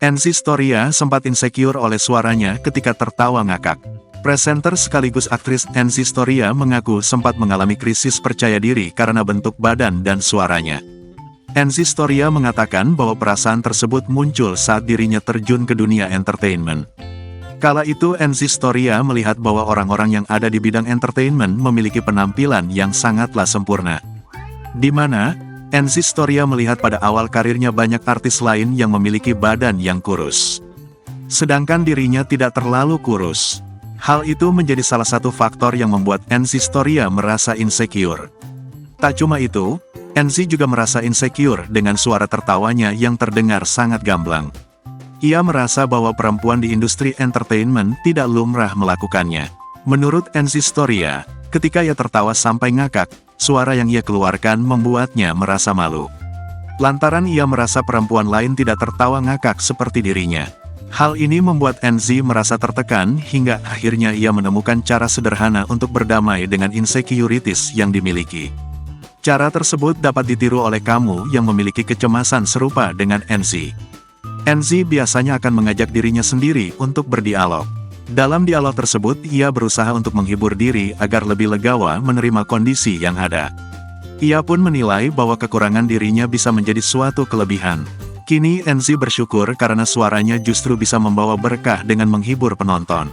Enzi Storia sempat insecure oleh suaranya ketika tertawa ngakak. Presenter sekaligus aktris Enzi Storia mengaku sempat mengalami krisis percaya diri karena bentuk badan dan suaranya. Enzi Storia mengatakan bahwa perasaan tersebut muncul saat dirinya terjun ke dunia entertainment. Kala itu Enzi Storia melihat bahwa orang-orang yang ada di bidang entertainment memiliki penampilan yang sangatlah sempurna. Di mana, Enzi Storia melihat pada awal karirnya banyak artis lain yang memiliki badan yang kurus. Sedangkan dirinya tidak terlalu kurus. Hal itu menjadi salah satu faktor yang membuat Enzi Storia merasa insecure. Tak cuma itu, Enzi juga merasa insecure dengan suara tertawanya yang terdengar sangat gamblang. Ia merasa bahwa perempuan di industri entertainment tidak lumrah melakukannya. Menurut Enzi Storia, ketika ia tertawa sampai ngakak, suara yang ia keluarkan membuatnya merasa malu. Lantaran ia merasa perempuan lain tidak tertawa ngakak seperti dirinya. Hal ini membuat Enzi merasa tertekan hingga akhirnya ia menemukan cara sederhana untuk berdamai dengan insecurities yang dimiliki. Cara tersebut dapat ditiru oleh kamu yang memiliki kecemasan serupa dengan Enzi. Enzi biasanya akan mengajak dirinya sendiri untuk berdialog. Dalam dialog tersebut, ia berusaha untuk menghibur diri agar lebih legawa menerima kondisi yang ada. Ia pun menilai bahwa kekurangan dirinya bisa menjadi suatu kelebihan. Kini Enzi bersyukur karena suaranya justru bisa membawa berkah dengan menghibur penonton.